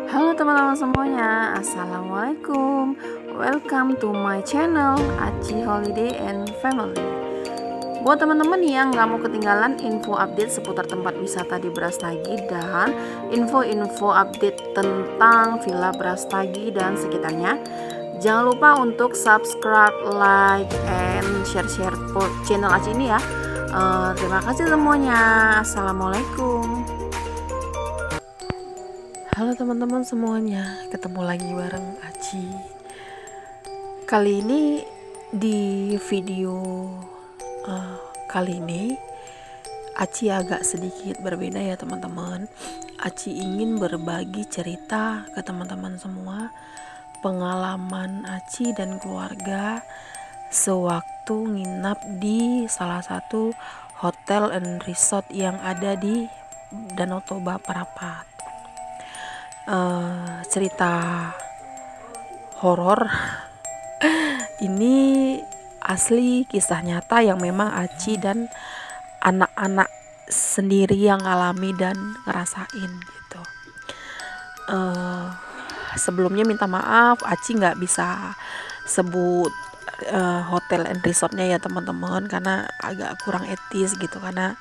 Halo teman-teman semuanya, Assalamualaikum. Welcome to my channel Aci Holiday and Family. Buat teman-teman yang gak mau ketinggalan info update seputar tempat wisata di Brastagi dan info-info update tentang Villa Brastagi dan sekitarnya, jangan lupa untuk subscribe, like, and share channel Aci ini ya. Terima kasih semuanya. Assalamualaikum. Halo teman-teman semuanya, ketemu lagi bareng Aci. Kali ini di video kali ini Aci agak sedikit berbeda ya teman-teman. Aci ingin berbagi cerita ke teman-teman semua pengalaman Aci dan keluarga sewaktu nginap di salah satu hotel and resort yang ada di Danau Toba Parapat. Cerita horor ini asli kisah nyata yang memang Aci dan anak-anak sendiri yang alami dan ngerasain gitu. Sebelumnya minta maaf, Aci nggak bisa sebut hotel and resortnya ya teman-teman, karena agak kurang etis gitu, karena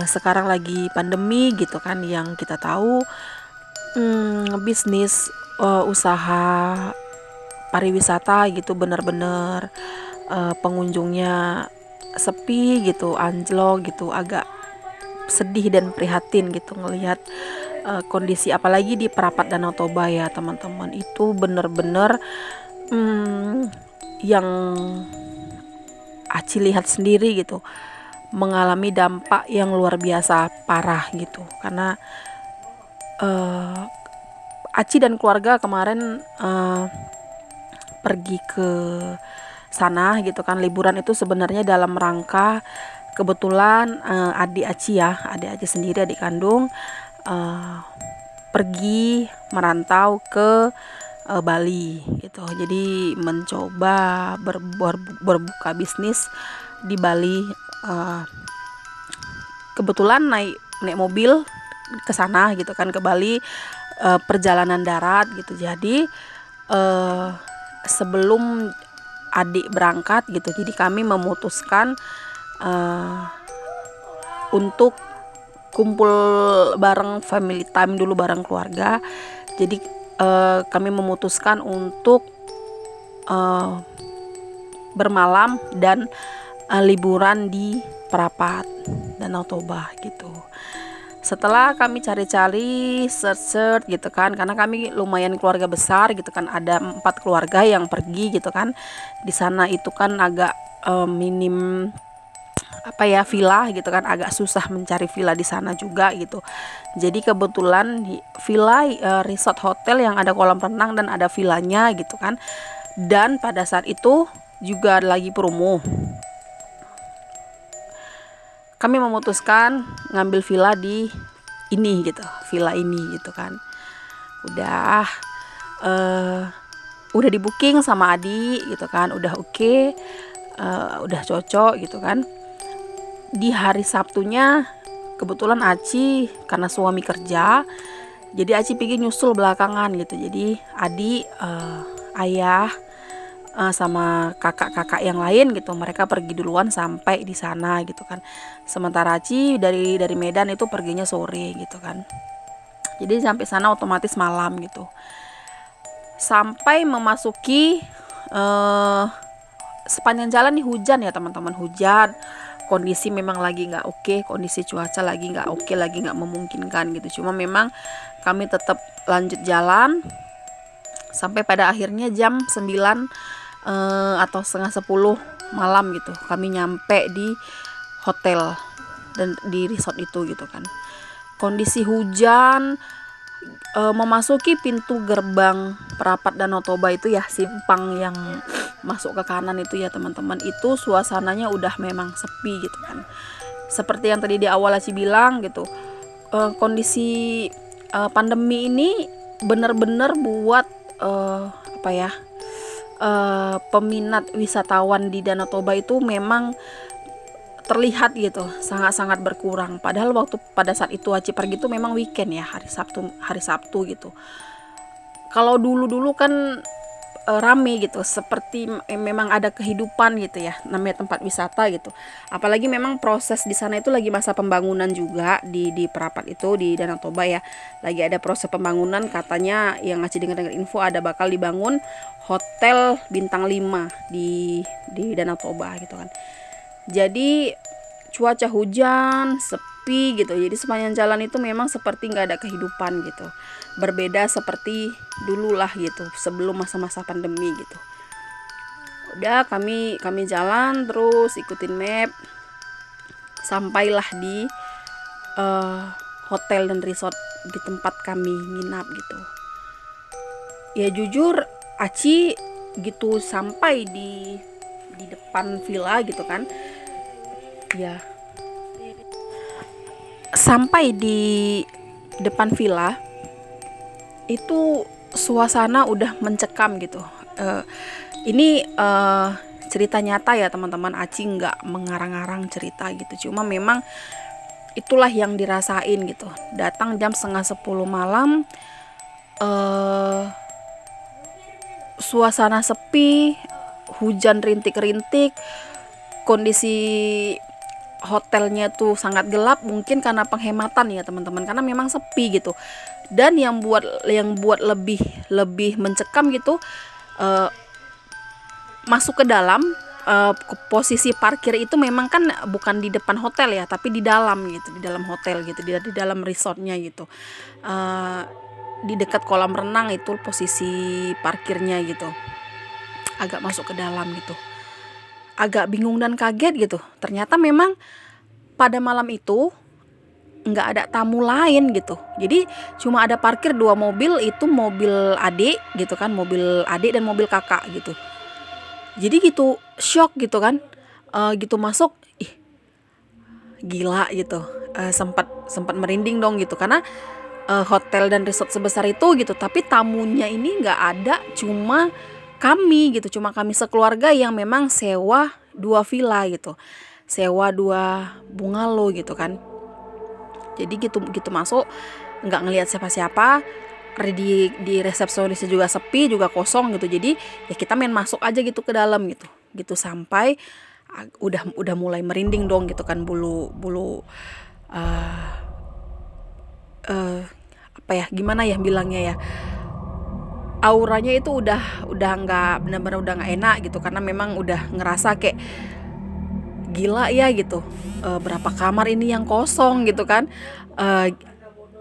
sekarang lagi pandemi gitu kan, yang kita tahu bisnis usaha pariwisata gitu bener-bener pengunjungnya sepi gitu, anjlok gitu, agak sedih dan prihatin gitu ngelihat kondisi apalagi di Parapat Danau Toba ya teman-teman. Itu bener-bener yang Aci lihat sendiri gitu, mengalami dampak yang luar biasa parah gitu, karena Aci dan keluarga kemarin pergi ke sana gitu kan, liburan itu sebenarnya dalam rangka kebetulan adik Aci sendiri, adik kandung pergi merantau ke Bali gitu, jadi mencoba berbuka bisnis di Bali. Kebetulan naik mobil ke sana gitu kan, ke Bali, perjalanan darat gitu. Jadi sebelum adik berangkat gitu, jadi kami memutuskan untuk kumpul bareng, family time dulu bareng keluarga. Jadi kami memutuskan untuk bermalam dan liburan di Parapat Danau Toba gitu. Setelah kami cari-cari, search gitu kan, karena kami lumayan keluarga besar gitu kan, ada 4 keluarga yang pergi gitu kan. Di sana itu kan agak minim villa gitu kan, agak susah mencari villa di sana juga gitu. Jadi kebetulan villa resort hotel yang ada kolam renang dan ada villanya gitu kan. Dan pada saat itu juga lagi promo. Kami memutuskan ngambil villa di ini gitu, villa ini gitu kan. Udah di booking sama adik gitu kan, udah oke, udah cocok gitu kan. Di hari Sabtunya kebetulan Aci karena suami kerja, jadi Aci pengen nyusul belakangan gitu. Jadi adik, ayah, sama kakak-kakak yang lain gitu, mereka pergi duluan sampai di sana gitu kan. Sementara Aci dari Medan itu perginya sore gitu kan. Jadi sampai sana otomatis malam gitu. Sampai memasuki sepanjang jalan nih hujan ya teman-teman, hujan. Kondisi memang lagi nggak oke, kondisi cuaca lagi nggak oke, lagi nggak memungkinkan gitu. Cuma memang kami tetap lanjut jalan sampai pada akhirnya jam 9 atau setengah 10 malam gitu kami nyampe di hotel dan di resort itu gitu kan. Kondisi hujan, memasuki pintu gerbang Parapat Danau Toba itu ya, simpang yang masuk ke kanan itu ya teman-teman, itu suasananya udah memang sepi gitu kan. Seperti yang tadi di awal Aci bilang gitu, kondisi pandemi ini bener-bener buat peminat wisatawan di Danau Toba itu memang terlihat gitu sangat-sangat berkurang. Padahal waktu pada saat itu Aci pergi itu memang weekend ya, hari Sabtu gitu. Kalau dulu-dulu kan rame gitu, seperti memang ada kehidupan gitu ya, namanya tempat wisata gitu. Apalagi memang proses di sana itu lagi masa pembangunan juga di Perapat itu di Danau Toba ya. Lagi ada proses pembangunan, katanya yang ngasih dengar-dengar info ada bakal dibangun hotel bintang 5 di Danau Toba gitu kan. Jadi cuaca hujan, sepi gitu. Jadi sepanjang jalan itu memang seperti nggak ada kehidupan gitu. Berbeda seperti dulu lah gitu, sebelum masa-masa pandemi gitu. Udah kami jalan terus ikutin map, sampailah di hotel dan resort di tempat kami nginap gitu. Ya jujur Aci gitu sampai di depan villa gitu kan. Ya sampai di depan villa itu suasana udah mencekam gitu. Ini cerita nyata ya teman-teman, Aci nggak mengarang-arang cerita gitu, cuma memang itulah yang dirasain gitu. Datang jam setengah 10 malam, suasana sepi, hujan rintik-rintik, kondisi hotelnya tuh sangat gelap, mungkin karena penghematan ya teman-teman, karena memang sepi gitu. Dan yang buat lebih mencekam gitu, masuk ke dalam, posisi parkir itu memang kan bukan di depan hotel ya, tapi di dalam gitu, di dalam hotel gitu, di dalam resortnya gitu. Di dekat kolam renang itu posisi parkirnya gitu. Agak masuk ke dalam gitu. Agak bingung dan kaget gitu. Ternyata memang pada malam itu nggak ada tamu lain gitu. Jadi cuma ada parkir 2 mobil, itu mobil adik gitu kan, mobil adik dan mobil kakak gitu. Jadi gitu shock gitu kan, gitu masuk, ih gila gitu. Sempat merinding dong gitu, karena hotel dan resort sebesar itu gitu, tapi tamunya ini nggak ada, cuma kami gitu, cuma kami sekeluarga yang memang sewa 2 villa gitu, sewa 2 bungalow gitu kan. Jadi gitu masuk nggak ngelihat siapa-siapa, di resepsionisnya juga sepi, juga kosong gitu. Jadi ya kita main masuk aja gitu ke dalam gitu sampai udah mulai merinding dong gitu kan, bulu apa ya, gimana ya bilangnya ya, auranya itu udah nggak, benar-benar udah nggak enak gitu, karena memang udah ngerasa kayak gila ya gitu. Berapa kamar ini yang kosong gitu kan.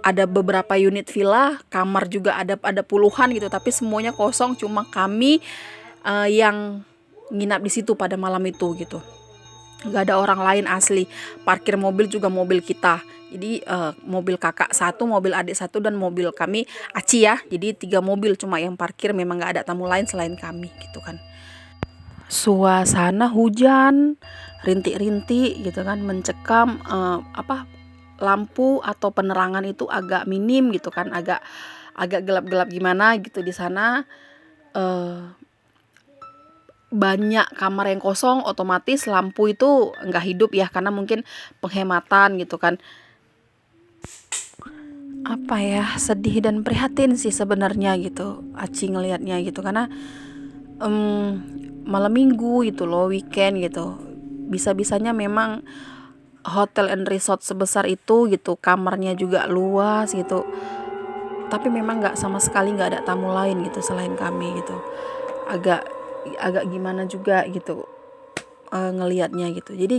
Ada beberapa unit villa, kamar juga ada puluhan gitu, tapi semuanya kosong, cuma kami yang nginap di situ pada malam itu gitu. Nggak ada orang lain asli. Parkir mobil juga mobil kita. Jadi mobil kakak 1, mobil adik 1, dan mobil kami Aci ya. Jadi 3 mobil, cuma yang parkir memang nggak ada tamu lain selain kami gitu kan. Suasana hujan, rintik-rintik gitu kan, mencekam, lampu atau penerangan itu agak minim gitu kan, agak gelap-gelap gimana gitu di sana. Banyak kamar yang kosong, otomatis lampu itu nggak hidup ya, karena mungkin penghematan gitu kan. Apa ya, sedih dan prihatin sih sebenarnya gitu Aci ngelihatnya gitu, karena malam minggu gitu loh, weekend gitu, bisa-bisanya memang hotel and resort sebesar itu gitu, kamarnya juga luas gitu, tapi memang sama sekali nggak ada tamu lain gitu selain kami gitu. Agak gimana juga gitu ngelihatnya gitu. Jadi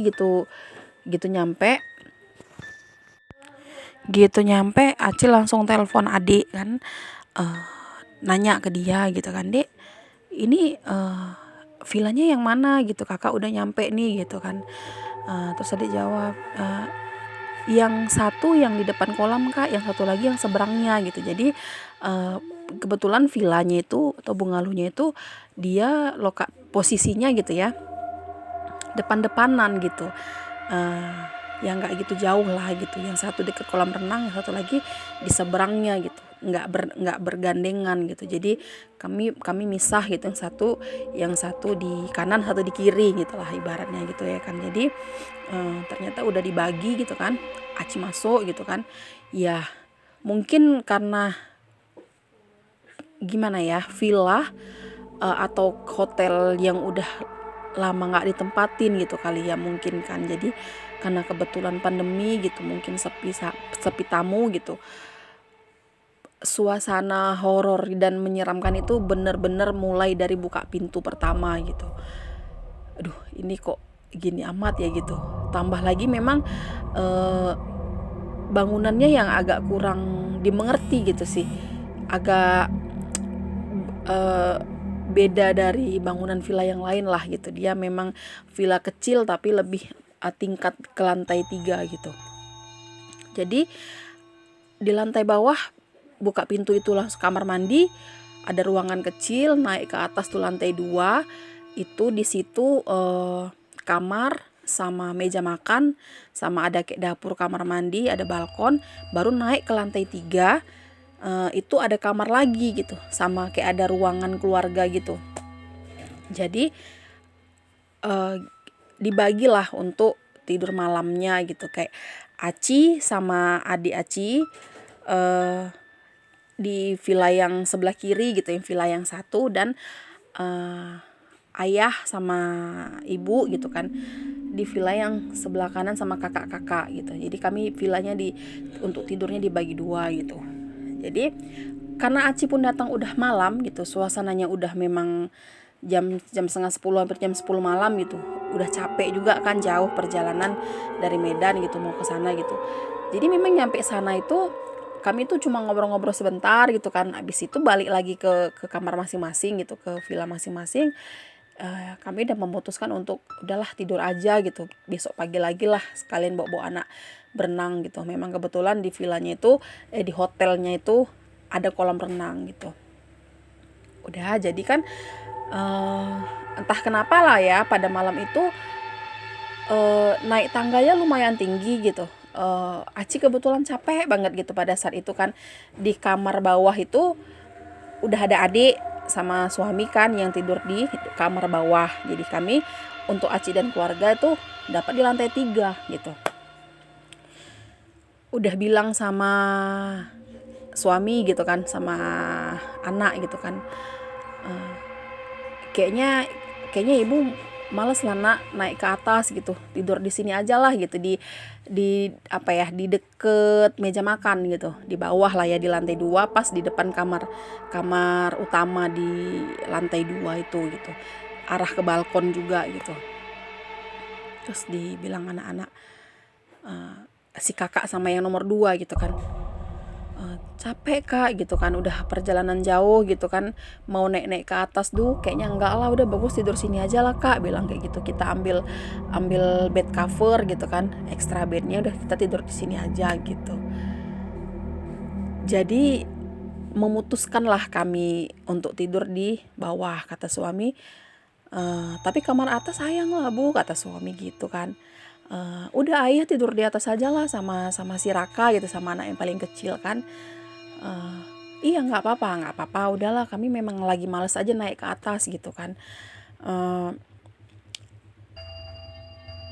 gitu nyampe Aci langsung telepon adik kan, nanya ke dia gitu kan, Dek, ini villanya yang mana gitu, kakak udah nyampe nih gitu kan. Terus adik jawab, yang satu yang di depan kolam kak, yang satu lagi yang seberangnya gitu. Jadi kebetulan villanya itu atau bungalow-nya itu dia posisinya gitu ya, depan-depanan gitu, yang nggak gitu jauh lah gitu. Yang satu dekat kolam renang, yang satu lagi di seberangnya gitu, nggak bergandengan gitu. Jadi kami misah gitu, yang satu di kanan, satu di kiri gitulah ibaratnya gitu ya kan. Jadi ternyata udah dibagi gitu kan. Aci masuk gitu kan, ya mungkin karena gimana ya, villa atau hotel yang udah lama nggak ditempatin gitu kali ya mungkin kan. Jadi karena kebetulan pandemi gitu, mungkin sepi tamu gitu. Suasana horor dan menyeramkan itu bener-bener mulai dari buka pintu pertama gitu. Aduh, ini kok gini amat ya gitu. Tambah lagi memang eh, bangunannya yang agak kurang dimengerti gitu sih. Agak eh, beda dari bangunan villa yang lain lah gitu. Dia memang villa kecil tapi lebih tingkat ke lantai 3 gitu. Jadi di lantai bawah buka pintu itu langsung kamar mandi, ada ruangan kecil, naik ke atas tuh lantai 2, itu di situ kamar sama meja makan, sama ada kayak dapur, kamar mandi, ada balkon. Baru naik ke lantai 3, itu ada kamar lagi gitu, sama kayak ada ruangan keluarga gitu. Jadi dibagilah untuk tidur malamnya gitu, kayak Aci sama adik Aci di villa yang sebelah kiri gitu, yang villa yang satu, dan ayah sama ibu gitu kan di villa yang sebelah kanan sama kakak-kakak gitu. Jadi kami villanya untuk tidurnya dibagi 2 gitu. Jadi karena Aci pun datang udah malam gitu, suasananya udah memang jam 9:30 hampir jam 10 malam gitu. Udah capek juga kan, jauh perjalanan dari Medan gitu mau ke sana gitu. Jadi memang nyampe sana itu kami tuh cuma ngobrol-ngobrol sebentar gitu kan. Habis itu balik lagi ke kamar masing-masing gitu, ke villa masing-masing. Kami udah memutuskan untuk udahlah tidur aja gitu. Besok pagi lagi lah sekalian bawa anak berenang gitu. Memang kebetulan di villanya itu di hotelnya itu ada kolam renang gitu. Udah jadi kan entah kenapa lah ya pada malam itu naik tangganya lumayan tinggi gitu. Aci kebetulan capek banget gitu pada saat itu kan. Di kamar bawah itu udah ada adik sama suami kan yang tidur di kamar bawah. Jadi kami untuk Aci dan keluarga itu dapat di lantai 3 gitu. Udah bilang sama suami gitu kan, sama anak gitu kan, kayaknya ibu males lah nak naik ke atas gitu, tidur di sini aja lah gitu, di apa ya, di deket meja makan gitu, di bawah lah ya, di lantai 2 pas di depan kamar utama di lantai 2 itu gitu, arah ke balkon juga gitu. Terus dibilang anak-anak, si kakak sama yang nomor 2 gitu kan, capek kak gitu kan, udah perjalanan jauh gitu kan, mau naik ke atas kayaknya enggak lah, udah bagus tidur sini aja lah kak, bilang kayak gitu. Kita ambil bed cover gitu kan, extra bednya, udah kita tidur di sini aja gitu. Jadi memutuskanlah kami untuk tidur di bawah, kata suami. Tapi kamar atas sayang lah bu, kata suami gitu kan. Udah ayah tidur di atas aja lah sama si Raka gitu, sama anak yang paling kecil kan. Iya nggak apa-apa, udahlah kami memang lagi males aja naik ke atas gitu kan.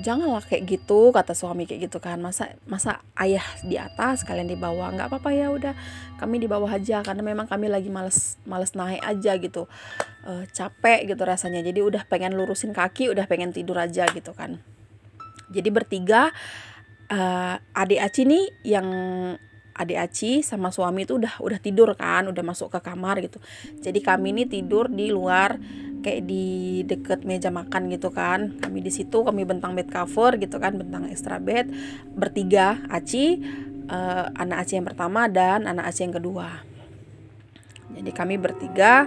Janganlah kayak gitu, kata suami kayak gitu kan. Masa ayah di atas kalian di bawah, nggak apa-apa ya udah kami di bawah aja, karena memang kami lagi males naik aja gitu. Capek gitu rasanya, jadi udah pengen lurusin kaki, udah pengen tidur aja gitu kan. Jadi bertiga, adik Aci nih, yang adik Aci sama suami itu udah tidur kan, udah masuk ke kamar gitu. Jadi kami ini tidur di luar, kayak di deket meja makan gitu kan. Kami di situ, kami bentang bed cover gitu kan, bentang extra bed, bertiga, Aci, anak Aci yang pertama dan anak Aci yang kedua. Jadi kami bertiga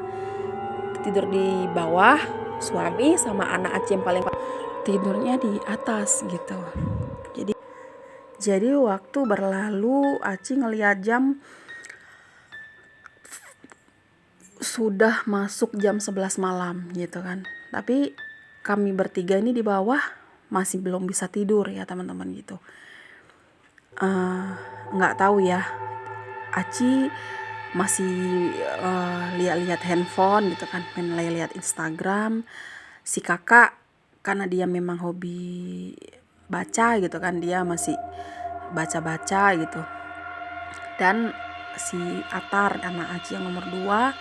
tidur di bawah, suami sama anak Aci yang paling tidurnya di atas gitu. Jadi waktu berlalu, Aci ngeliat jam sudah masuk jam 11 malam gitu kan. Tapi kami bertiga ini di bawah masih belum bisa tidur ya teman-teman gitu. Nggak tahu ya, Aci masih lihat-lihat handphone gitu kan, lihat Instagram. Si kakak karena dia memang hobi baca gitu kan, dia masih baca-baca gitu. Dan si Atar, anak Aci yang nomor 2,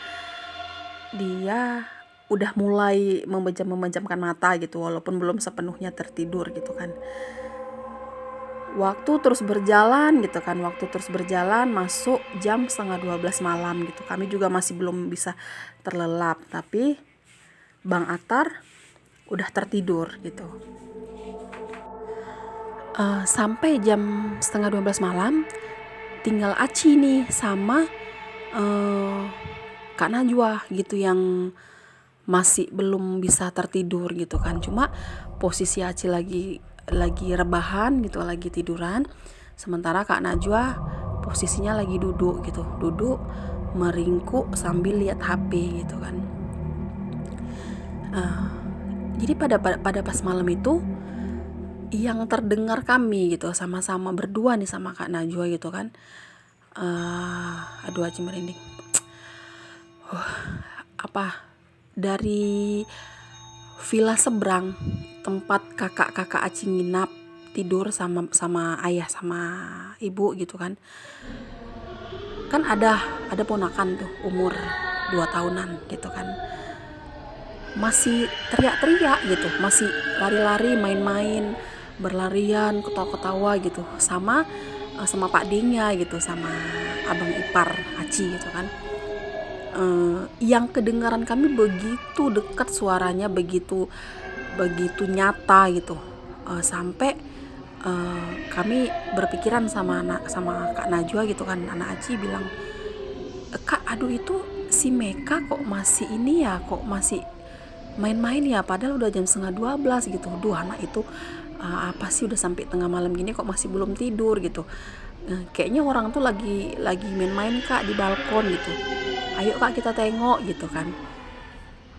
dia udah mulai memejamkan mata gitu, walaupun belum sepenuhnya tertidur gitu kan. Waktu terus berjalan gitu kan, masuk jam setengah 12 malam gitu. Kami juga masih belum bisa terlelap, tapi Bang Atar udah tertidur gitu. Sampai jam setengah 12 malam tinggal Aci nih sama Kak Najwa gitu yang masih belum bisa tertidur gitu kan. Cuma posisi Aci lagi rebahan gitu, lagi tiduran, sementara Kak Najwa posisinya lagi duduk gitu, duduk meringkuk sambil lihat HP gitu kan. Jadi pada pas malam itu yang terdengar kami gitu, sama-sama berdua nih sama Kak Najwa gitu kan, aduh Aci merinding, dari villa seberang tempat kakak Aci nginap tidur sama ayah sama ibu gitu kan ada ponakan tuh umur 2 tahunan gitu kan, masih teriak-teriak gitu, masih lari-lari, main-main, berlarian, ketawa-ketawa gitu sama Pak D-nya gitu, sama abang ipar Aci gitu kan. Yang kedengaran kami begitu dekat suaranya, begitu nyata gitu, sampai kami berpikiran sama Kak Najwa gitu kan, anak Aci bilang, Kak, aduh itu si Meka kok masih ini ya, kok masih main-main ya, padahal udah jam setengah 12 gitu. Duh, anak itu apa sih udah sampai tengah malam gini kok masih belum tidur gitu. Kayaknya orang tuh lagi main-main Kak di balkon gitu. Ayo Kak kita tengok gitu kan.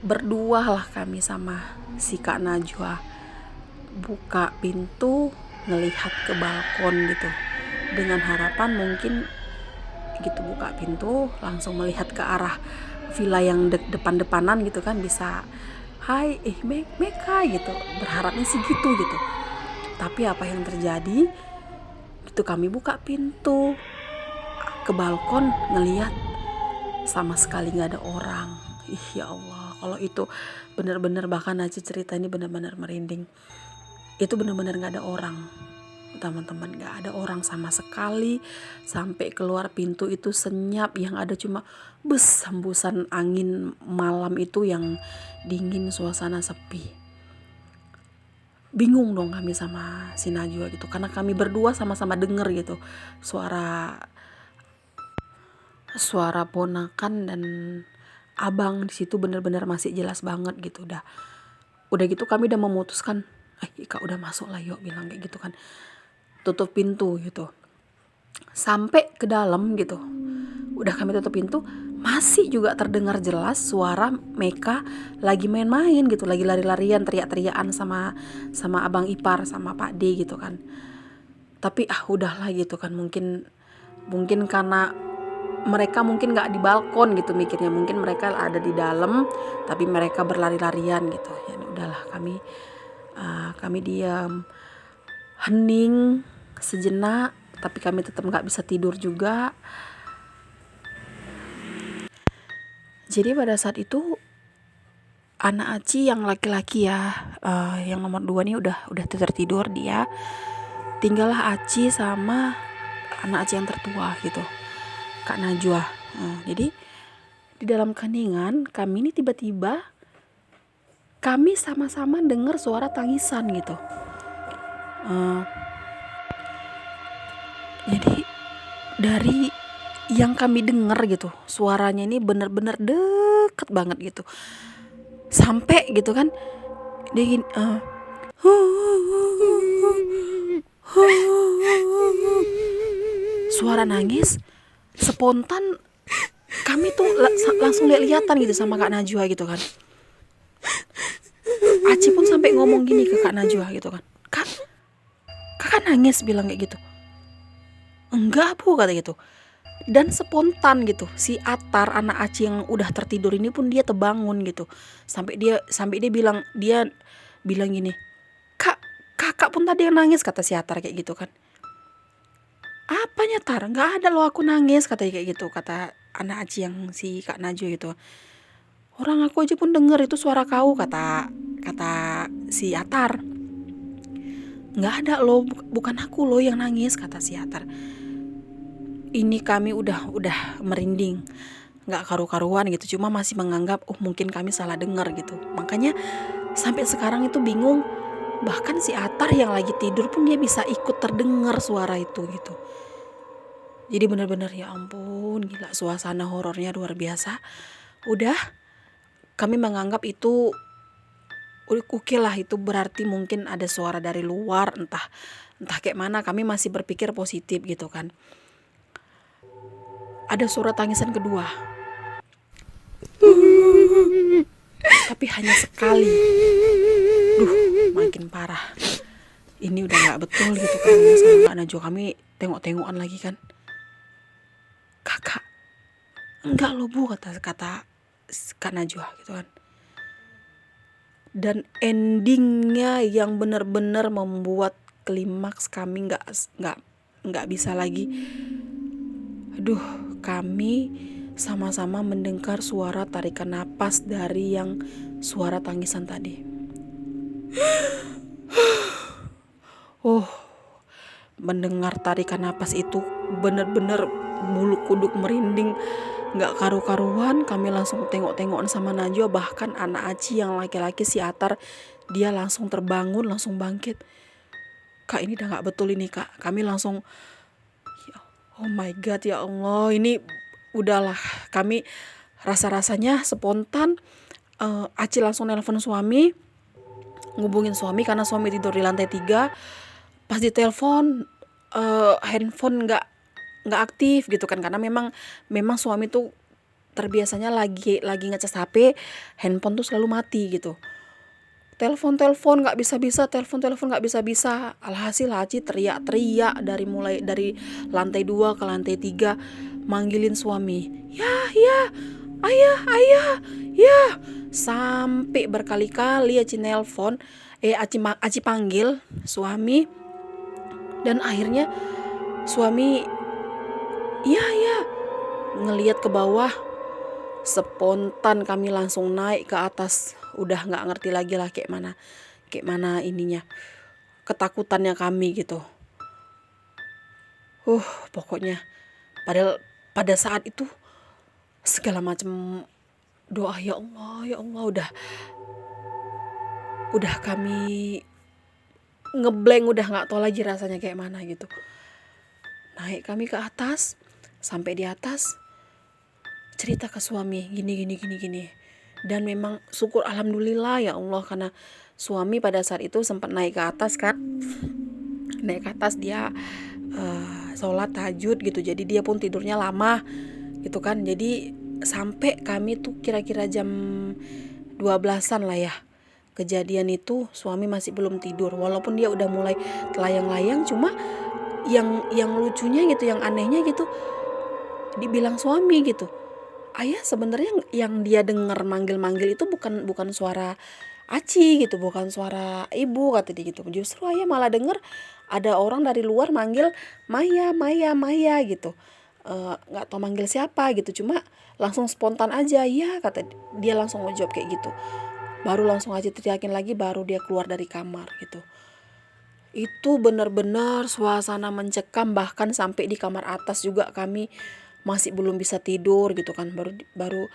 Berdua lah kami sama si Kak Najwa buka pintu ngelihat ke balkon gitu, dengan harapan mungkin gitu buka pintu langsung melihat ke arah villa yang depan-depanan gitu kan, bisa hai Meka gitu, berharapnya sih gitu. Tapi apa yang terjadi itu, kami buka pintu ke balkon ngelihat sama sekali nggak ada orang. Ya Allah, kalau itu benar-benar, bahkan Aci cerita ini benar-benar merinding. Itu benar-benar nggak ada orang, teman-teman, nggak ada orang sama sekali. Sampai keluar pintu itu senyap, yang ada cuma hembusan angin malam itu yang dingin, suasana sepi. Bingung dong kami sama si Najwa gitu, karena kami berdua sama-sama denger gitu suara ponakan dan abang di situ, benar-benar masih jelas banget gitu. Udah gitu kami udah memutuskan, Kak udah masuk lah yuk, bilang kayak gitu kan, tutup pintu gitu. Sampai ke dalam gitu, udah kami tutup pintu, masih juga terdengar jelas suara Meka lagi main-main gitu, lagi lari-larian, teriak-teriakan sama abang ipar sama Pak D gitu kan. Tapi udahlah gitu kan, mungkin karena mereka mungkin nggak di balkon gitu mikirnya, mungkin mereka ada di dalam tapi mereka berlari-larian gitu. Ya udahlah, kami diam, hening sejenak, tapi kami tetap nggak bisa tidur juga. Jadi pada saat itu anak Aci yang laki-laki ya, yang nomor 2 nih udah tertidur dia. Tinggallah Aci sama anak Aci yang tertua gitu, Kak Najwa. Jadi di dalam keningan kami ini tiba-tiba kami sama-sama dengar suara tangisan gitu. Jadi dari yang kami dengar gitu, suaranya ini benar-benar deket banget gitu. Sampai gitu kan dia gini, suara nangis. Spontan kami tuh langsung lihat-lihatan gitu sama Kak Najwa gitu kan. Aci pun sampai ngomong gini ke Kak Najwa gitu kan, Kakak nangis, bilang kayak gitu. Enggak Bu, kata gitu. Dan spontan gitu si Atar, anak Aci yang udah tertidur ini pun dia terbangun gitu, sampai dia bilang gini, kakak pun tadi yang nangis, kata si Atar kayak gitu kan. Apanya Tar, nggak ada loh aku nangis, kata kayak gitu, kata anak Aci yang si Kak Najwa gitu. Orang aku aja pun denger itu suara kau, kata kata si Atar. Nggak ada loh, bukan aku loh yang nangis, kata si Atar. Ini kami udah merinding, nggak karu-karuan gitu, cuma masih menganggap mungkin kami salah dengar gitu. Makanya sampai sekarang itu bingung, bahkan si Atar yang lagi tidur pun dia bisa ikut terdengar suara itu gitu. Jadi benar-benar ya ampun, gila, suasana horornya luar biasa. Udah, kami menganggap itu oke lah, itu berarti mungkin ada suara dari luar, entah kayak mana. Kami masih berpikir positif gitu kan. Ada suara tangisan kedua, tapi hanya sekali. Duh, makin parah. Ini udah nggak betul gitu kan sama Kak Najwa. Kami tengok-tengokan lagi kan. Kakak, enggak loh Bu, kata Kak Najwa gitu kan. Dan endingnya yang benar-benar membuat klimaks kami nggak bisa lagi. Aduh, kami sama-sama mendengar suara tarikan napas dari yang suara tangisan tadi. Mendengar tarikan napas itu benar-benar bulu kuduk merinding, nggak karu-karuan. Kami langsung tengok-tengokan sama Najwa. Bahkan anak Aci yang laki-laki, si Atar, dia langsung terbangun, langsung bangkit. Kak, ini udah nggak betul ini Kak. Kami langsung, oh my god, ya Allah, ini udahlah. Kami rasa-rasanya spontan, Aci langsung nelpon suami, ngubungin suami karena suami tidur di lantai 3. Pas ditelepon, handphone nggak aktif gitu kan, karena memang suami tuh terbiasanya lagi ngecas HP, handphone tuh selalu mati gitu. Telepon nggak bisa, telepon nggak bisa. Alhasil Aci teriak mulai dari lantai 2 ke lantai 3, manggilin suami. Ya, ayah, ya. Sampai berkali-kali Aci nelpon, Aci panggil suami. Dan akhirnya suami, ya, ngelihat ke bawah. Spontan kami langsung naik ke atas. Udah nggak ngerti lagi lah kayak mana ininya, ketakutannya kami gitu. Pokoknya padahal pada saat itu segala macam doa, ya Allah, udah kami ngeblank, udah nggak tahu lagi rasanya kayak mana gitu. Naik kami ke atas, sampai di atas cerita ke suami gini. Dan memang syukur alhamdulillah ya Allah, karena suami pada saat itu sempat naik ke atas kan. Naik ke atas dia sholat tahajud gitu, jadi dia pun tidurnya lama gitu kan. Jadi sampai kami tuh kira-kira jam 12-an lah ya kejadian itu, suami masih belum tidur. Walaupun dia udah mulai telayang-layang, cuma yang lucunya gitu, yang anehnya gitu, dibilang suami gitu, ayah sebenarnya yang dia dengar manggil-manggil itu bukan suara Aci gitu, bukan suara ibu, kata dia gitu. Justru ayah malah dengar ada orang dari luar manggil Maya gitu. Nggak tahu manggil siapa gitu, cuma langsung spontan aja ya, kata dia, langsung ngejawab kayak gitu. Baru langsung aja teriakin lagi, baru dia keluar dari kamar gitu. Itu benar-benar suasana mencekam. Bahkan sampai di kamar atas juga kami masih belum bisa tidur gitu kan. Baru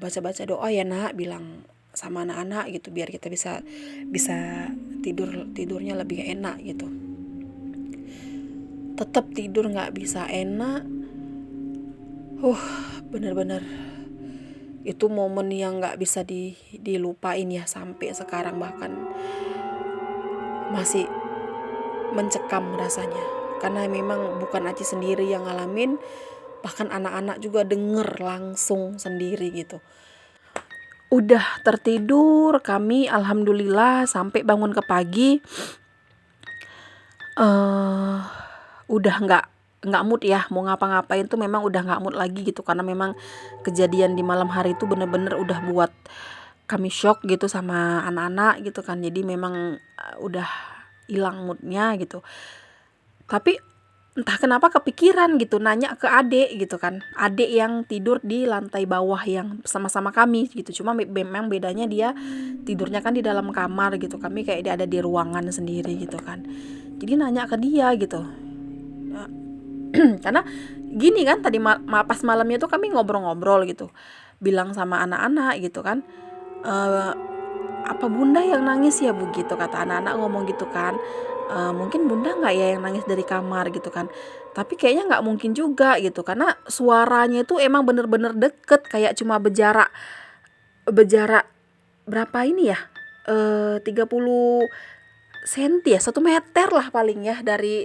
baca-baca doa ya nak, bilang sama anak-anak gitu, biar kita bisa tidurnya lebih enak gitu. Tetap tidur nggak bisa enak. Benar-benar itu momen yang nggak bisa dilupain ya sampai sekarang, bahkan masih mencekam rasanya. Karena memang bukan Aci sendiri yang ngalamin, bahkan anak-anak juga denger langsung sendiri gitu. Udah tertidur kami alhamdulillah sampai bangun ke pagi. Udah nggak mood ya mau ngapa-ngapain tuh, memang udah nggak mood lagi gitu, karena memang kejadian di malam hari itu bener-bener udah buat kami shock gitu sama anak-anak gitu kan. Jadi memang udah hilang moodnya gitu. Tapi entah kenapa kepikiran gitu nanya ke adik gitu kan, adik yang tidur di lantai bawah yang sama-sama kami gitu, cuma memang bedanya dia tidurnya kan di dalam kamar gitu, kami kayak dia ada di ruangan sendiri gitu kan. Jadi nanya ke dia gitu. Karena gini kan tadi pas malamnya tuh kami ngobrol-ngobrol gitu, bilang sama anak-anak gitu kan, "Eh, apa bunda yang nangis ya bu?" Gitu kata anak-anak ngomong gitu kan. Mungkin bunda nggak ya yang nangis dari kamar gitu kan, tapi kayaknya nggak mungkin juga gitu, karena suaranya itu emang bener-bener deket, kayak cuma berjarak berjarak berapa ini ya, 30 senti ya, 1 meter lah paling ya dari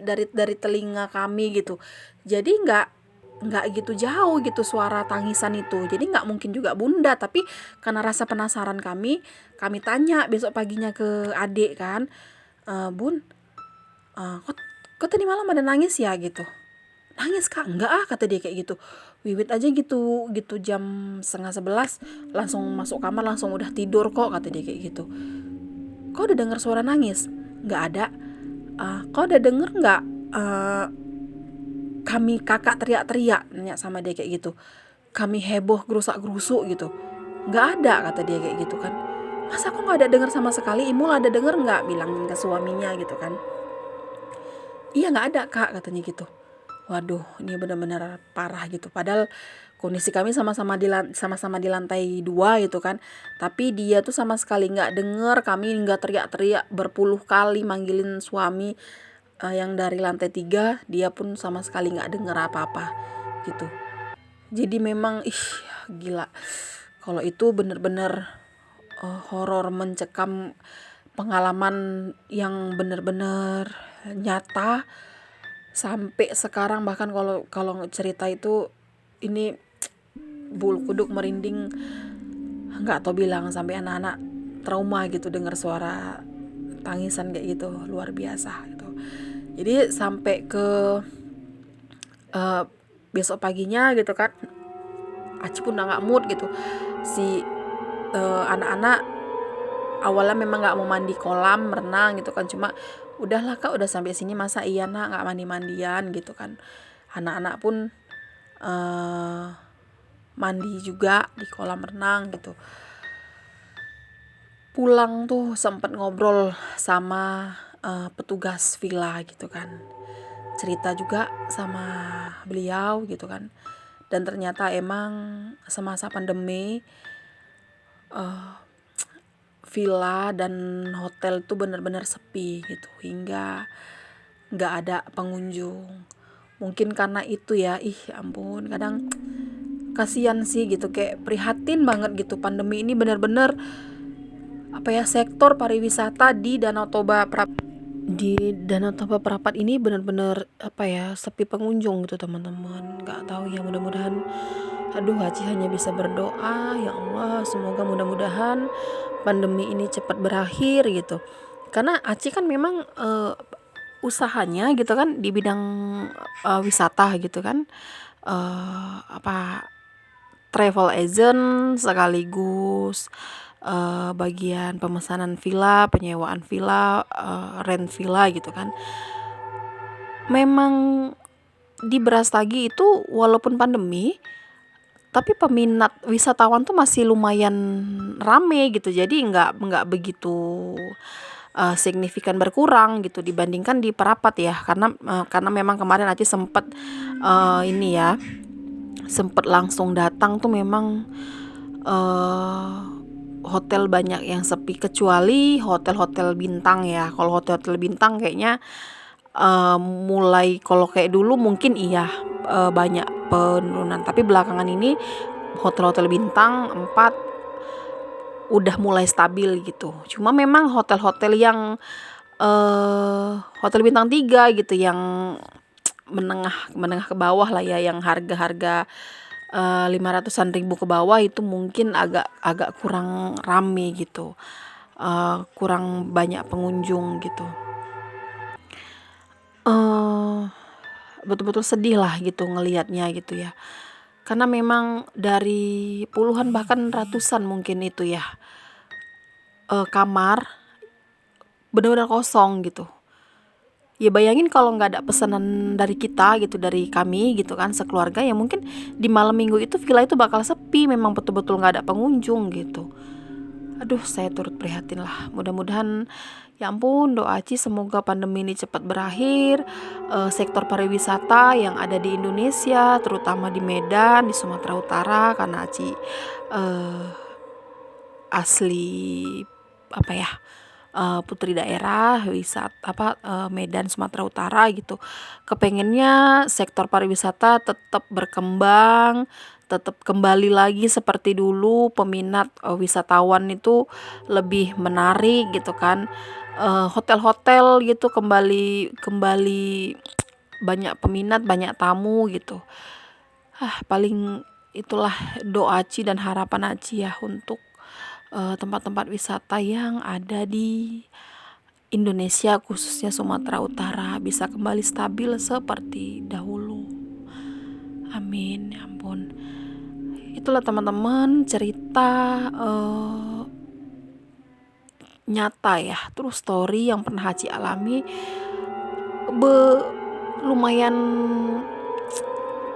telinga kami gitu. Jadi nggak gitu jauh gitu suara tangisan itu. Jadi nggak mungkin juga bunda, tapi karena rasa penasaran kami tanya besok paginya ke adik kan, "Bun, kok tadi malam ada nangis ya?" Gitu. "Nangis kak?" "Enggak ah," kata dia kayak gitu. "Wiwit aja gitu gitu jam 10:30 langsung masuk kamar langsung udah tidur kok," kata dia kayak gitu. "Kau udah dengar suara nangis?" "Nggak ada." "Kau udah denger nggak kami kakak teriak-teriak?" Nanya sama dia kayak gitu. "Kami heboh gerusak-gerusuk gitu." "Nggak ada," kata dia kayak gitu kan. "Masa kok nggak ada denger sama sekali? Imul ada denger nggak?" Bilangin ke suaminya gitu kan. "Iya nggak ada kak," katanya gitu. Waduh, ini benar-benar parah gitu. Padahal kondisi kami sama-sama di lantai 2 gitu kan. Tapi dia tuh sama sekali nggak denger, kami nggak teriak-teriak berpuluh kali manggilin suami yang dari lantai 3, dia pun sama sekali nggak denger apa-apa gitu. Jadi memang gila. Kalau itu bener-bener horor mencekam, pengalaman yang bener-bener nyata. Sampai sekarang bahkan kalau kalau cerita itu ini bulu kuduk merinding, nggak tau bilang, sampai anak-anak trauma gitu dengar suara tangisan kayak gitu, luar biasa gitu. Jadi sampai ke eh, besok paginya gitu kan, Aci pun udah nggak mood gitu. Si anak-anak awalnya memang nggak mau mandi kolam renang gitu kan, cuma udahlah kak udah sampai sini masa iya nak nggak mandi-mandian gitu kan. Anak-anak pun eh, mandi juga di kolam renang gitu. Pulang tuh sempet ngobrol sama petugas villa gitu kan, cerita juga sama beliau gitu kan. Dan ternyata emang semasa pandemi villa dan hotel tuh benar-benar sepi gitu, hingga nggak ada pengunjung. Mungkin karena itu ya, ampun, kadang kasihan sih gitu, kayak prihatin banget gitu. Pandemi ini benar-benar apa ya, sektor pariwisata di Danau Toba Prapat ini benar-benar apa ya, sepi pengunjung gitu teman-teman. Nggak tahu ya, mudah-mudahan, aduh Haji hanya bisa berdoa ya Allah, semoga mudah-mudahan pandemi ini cepat berakhir gitu. Karena Aci kan memang usahanya gitu kan di bidang wisata gitu kan, apa, travel agent sekaligus bagian pemesanan villa, penyewaan villa, rent villa gitu kan. Memang di Brastagi itu walaupun pandemi, tapi peminat wisatawan tuh masih lumayan rame gitu. Jadi nggak begitu signifikan berkurang gitu dibandingkan di Perapat ya. Karena memang kemarin Aci sempat ini ya, sempat langsung datang tuh memang hotel banyak yang sepi kecuali hotel-hotel bintang ya. Kalau hotel-hotel bintang kayaknya mulai, kalau kayak dulu mungkin iya banyak penurunan, tapi belakangan ini hotel-hotel bintang 4 udah mulai stabil gitu. Cuma memang hotel-hotel yang hotel bintang 3 gitu yang menengah ke bawah lah ya, yang harga-harga 500-an ribu ke bawah itu mungkin agak kurang rame gitu, kurang banyak pengunjung gitu. Betul-betul sedih lah gitu ngelihatnya gitu ya, karena memang dari puluhan bahkan ratusan mungkin itu ya kamar benar-benar kosong gitu. Ya bayangin kalau nggak ada pesanan dari kita gitu, dari kami gitu kan sekeluarga, ya mungkin di malam minggu itu villa itu bakal sepi, memang betul-betul nggak ada pengunjung gitu. Aduh, saya turut prihatin lah. Mudah-mudahan, ya ampun, doa Aci semoga pandemi ini cepat berakhir. Sektor pariwisata yang ada di Indonesia, terutama di Medan, di Sumatera Utara, karena Aci eh, asli apa ya, putri daerah wisata apa, Medan Sumatera Utara gitu. Kepengennya sektor pariwisata tetap berkembang, tetap kembali lagi seperti dulu, peminat wisatawan itu lebih menarik gitu kan. Hotel-hotel gitu kembali kembali banyak peminat, banyak tamu gitu. Paling itulah doa Aci dan harapan Aci ya untuk tempat-tempat wisata yang ada di Indonesia, khususnya Sumatera Utara, bisa kembali stabil seperti dahulu. Amin, ya ampun. Itulah teman-teman cerita nyata ya, true story yang pernah Haji alami. Lumayan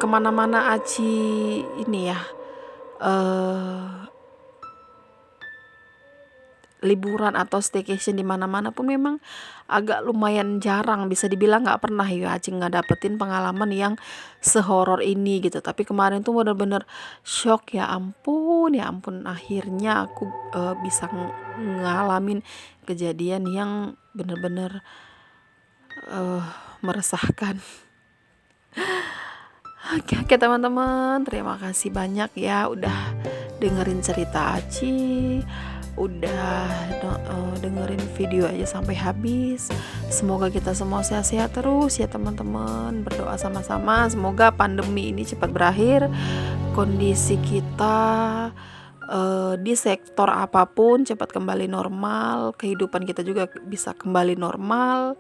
kemana-mana Aci ini ya, eh liburan atau staycation di mana-mana pun memang agak lumayan jarang, bisa dibilang nggak pernah ya Aci nggak dapetin pengalaman yang sehoror ini gitu. Tapi kemarin tuh bener-bener shock, ya ampun, akhirnya aku bisa ngalamin kejadian yang bener-bener meresahkan. Oke, teman-teman, terima kasih banyak ya udah dengerin cerita Aci, udah dengerin video aja sampai habis. Semoga kita semua sehat-sehat terus ya teman-teman. Berdoa sama-sama semoga pandemi ini cepat berakhir, kondisi kita di sektor apapun cepat kembali normal, kehidupan kita juga bisa kembali normal,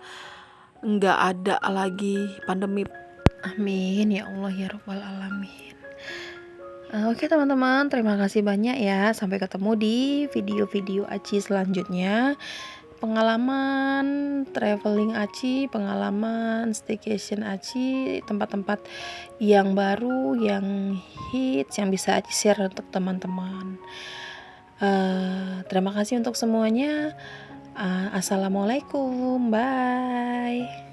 nggak ada lagi pandemi. Amin ya Allah ya Rabbal Alamin. Oke teman-teman, terima kasih banyak ya. Sampai ketemu di video-video Aci selanjutnya. Pengalaman traveling Aci, pengalaman staycation Aci, tempat-tempat yang baru, yang hits, yang bisa Aci share untuk teman-teman. Terima kasih untuk semuanya. Assalamualaikum, bye.